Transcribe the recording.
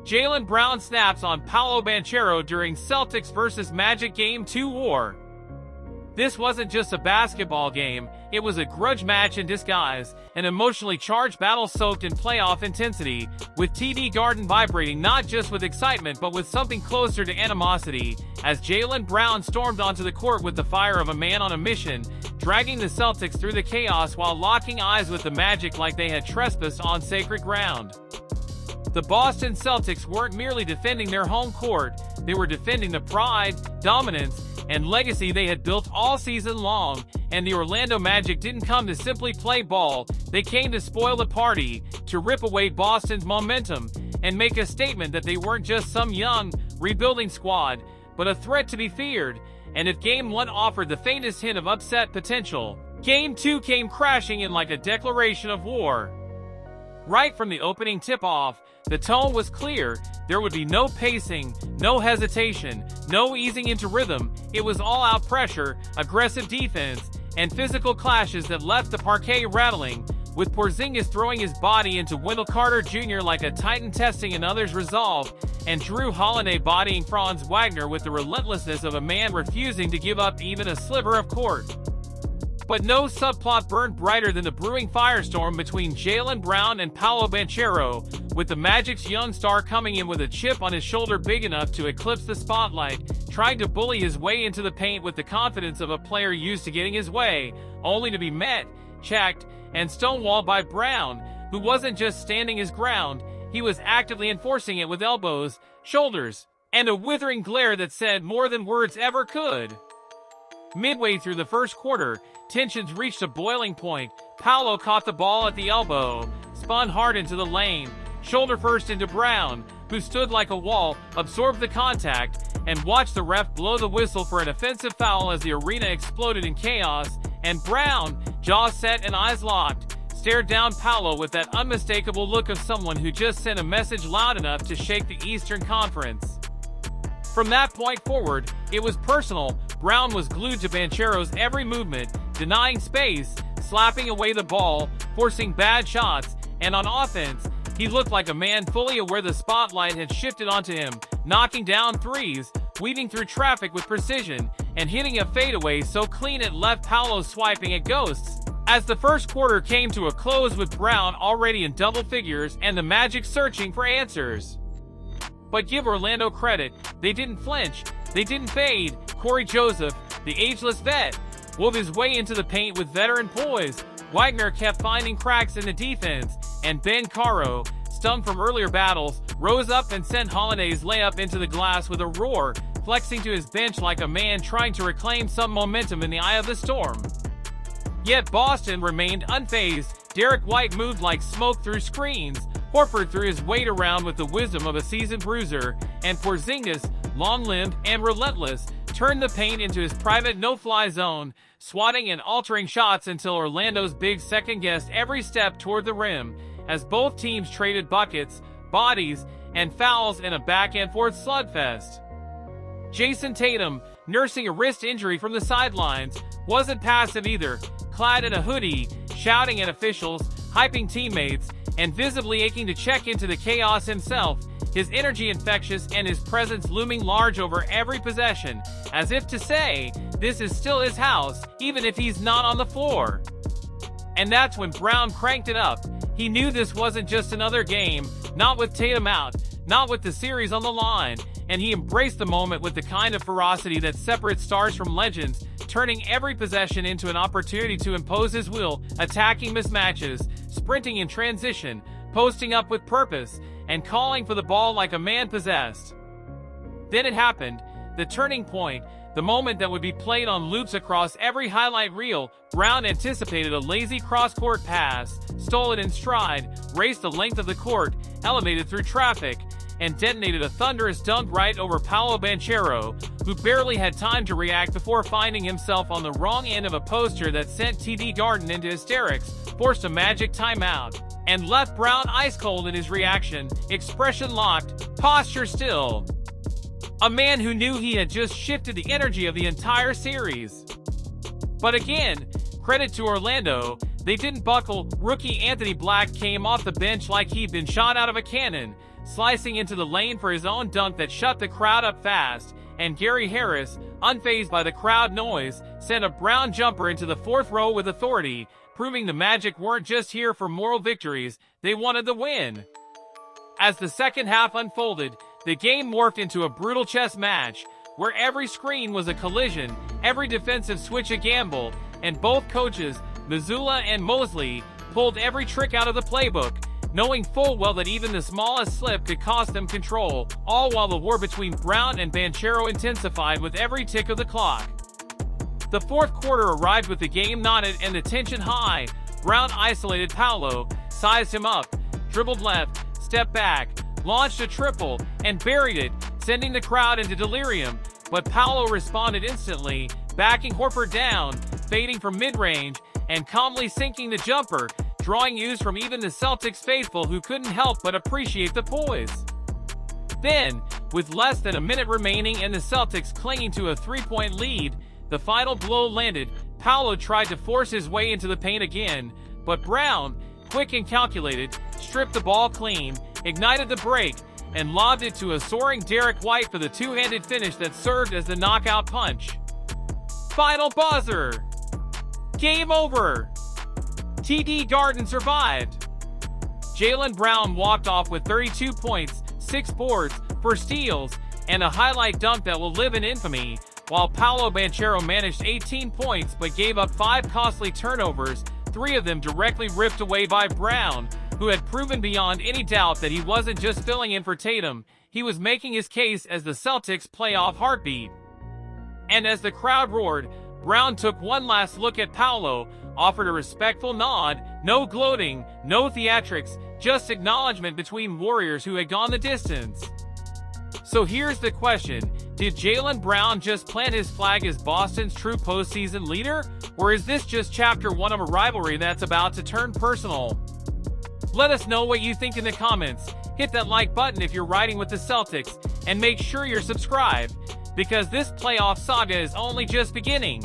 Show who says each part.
Speaker 1: Jaylen Brown snaps on Paolo Banchero during Celtics vs Magic Game 2 war. This wasn't just a basketball game, it was a grudge match in disguise, an emotionally charged battle soaked in playoff intensity, with TD Garden vibrating not just with excitement but with something closer to animosity, as Jaylen Brown stormed onto the court with the fire of a man on a mission, dragging the Celtics through the chaos while locking eyes with the Magic like they had trespassed on sacred ground. The Boston Celtics weren't merely defending their home court, they were defending the pride, dominance, and legacy they had built all season long, and the Orlando Magic didn't come to simply play ball, they came to spoil the party, to rip away Boston's momentum, and make a statement that they weren't just some young, rebuilding squad, but a threat to be feared, and if Game 1 offered the faintest hint of upset potential, Game 2 came crashing in like a declaration of war. Right from the opening tip-off, the tone was clear, there would be no pacing, no hesitation, no easing into rhythm, it was all-out pressure, aggressive defense, and physical clashes that left the parquet rattling, with Porzingis throwing his body into Wendell Carter Jr. like a titan testing another's resolve, and Drew Holiday bodying Franz Wagner with the relentlessness of a man refusing to give up even a sliver of court. But no subplot burned brighter than the brewing firestorm between Jaylen Brown and Paolo Banchero, with the Magic's young star coming in with a chip on his shoulder big enough to eclipse the spotlight, trying to bully his way into the paint with the confidence of a player used to getting his way, only to be met, checked, and stonewalled by Brown, who wasn't just standing his ground, he was actively enforcing it with elbows, shoulders, and a withering glare that said more than words ever could. Midway through the first quarter, tensions reached a boiling point. Paolo caught the ball at the elbow, spun hard into the lane, shoulder first into Brown, who stood like a wall, absorbed the contact, and watched the ref blow the whistle for an offensive foul as the arena exploded in chaos, and Brown, jaws set and eyes locked, stared down Paolo with that unmistakable look of someone who just sent a message loud enough to shake the Eastern Conference. From that point forward, it was personal. Brown was glued to Banchero's every movement, denying space, slapping away the ball, forcing bad shots, and on offense, he looked like a man fully aware the spotlight had shifted onto him, knocking down threes, weaving through traffic with precision, and hitting a fadeaway so clean it left Paolo swiping at ghosts. As the first quarter came to a close with Brown already in double figures and the Magic searching for answers. But give Orlando credit, they didn't flinch, they didn't fade. Corey Joseph, the ageless vet, wove his way into the paint with veteran poise. Wagner kept finding cracks in the defense, and Ben Caro, stung from earlier battles, rose up and sent Holiday's layup into the glass with a roar, flexing to his bench like a man trying to reclaim some momentum in the eye of the storm. Yet Boston remained unfazed. Derek White moved like smoke through screens, Horford threw his weight around with the wisdom of a seasoned bruiser, and Porzingis, long-limbed and relentless, turned the paint into his private no-fly zone, swatting and altering shots until Orlando's big second-guessed every step toward the rim, as both teams traded buckets, bodies, and fouls in a back-and-forth slugfest. Jason Tatum, nursing a wrist injury from the sidelines, wasn't passive either, clad in a hoodie, shouting at officials, hyping teammates, and visibly aching to check into the chaos himself, his energy infectious and his presence looming large over every possession, as if to say, this is still his house, even if he's not on the floor. And that's when Brown cranked it up. He knew this wasn't just another game, not with Tatum out, not with the series on the line, and he embraced the moment with the kind of ferocity that separates stars from legends, turning every possession into an opportunity to impose his will, attacking mismatches, sprinting in transition, posting up with purpose, and calling for the ball like a man possessed. Then it happened, the turning point, the moment that would be played on loops across every highlight reel. Brown anticipated a lazy cross-court pass, stole it in stride, raced the length of the court, elevated through traffic, and detonated a thunderous dunk right over Paolo Banchero, who barely had time to react before finding himself on the wrong end of a poster that sent TD Garden into hysterics, forced a Magic timeout, and left Brown ice-cold in his reaction, expression locked, posture still. A man who knew he had just shifted the energy of the entire series. But again, credit to Orlando, they didn't buckle. Rookie Anthony Black came off the bench like he'd been shot out of a cannon, slicing into the lane for his own dunk that shut the crowd up fast, and Gary Harris, unfazed by the crowd noise, sent a Brown jumper into the fourth row with authority, proving the Magic weren't just here for moral victories, they wanted the win. As the second half unfolded, the game morphed into a brutal chess match, where every screen was a collision, every defensive switch a gamble, and both coaches, Mazzulla and Mosley, pulled every trick out of the playbook, knowing full well that even the smallest slip could cost them control, all while the war between Brown and Banchero intensified with every tick of the clock. The fourth quarter arrived with the game knotted and the tension high. Brown isolated Paolo, sized him up, dribbled left, stepped back, launched a triple, and buried it, sending the crowd into delirium, but Paolo responded instantly, backing Horford down, fading from mid-range, and calmly sinking the jumper, drawing use from even the Celtics faithful who couldn't help but appreciate the poise. Then, with less than a minute remaining and the Celtics clinging to a 3-point lead, the final blow landed. Paolo tried to force his way into the paint again, but Brown, quick and calculated, stripped the ball clean, ignited the break, and lobbed it to a soaring Derek White for the two-handed finish that served as the knockout punch. Final buzzer! Game over! TD Garden survived. Jaylen Brown walked off with 32 points, 6 boards, 4 steals, and a highlight dunk that will live in infamy, while Paolo Banchero managed 18 points but gave up 5 costly turnovers, 3 of them directly ripped away by Brown, who had proven beyond any doubt that he wasn't just filling in for Tatum, he was making his case as the Celtics' playoff heartbeat. And as the crowd roared, Brown took one last look at Paolo, offered a respectful nod, no gloating, no theatrics, just acknowledgement between warriors who had gone the distance. So here's the question, did Jaylen Brown just plant his flag as Boston's true postseason leader, or is this just chapter 1 of a rivalry that's about to turn personal? Let us know what you think in the comments, hit that like button if you're riding with the Celtics, and make sure you're subscribed, because this playoff saga is only just beginning.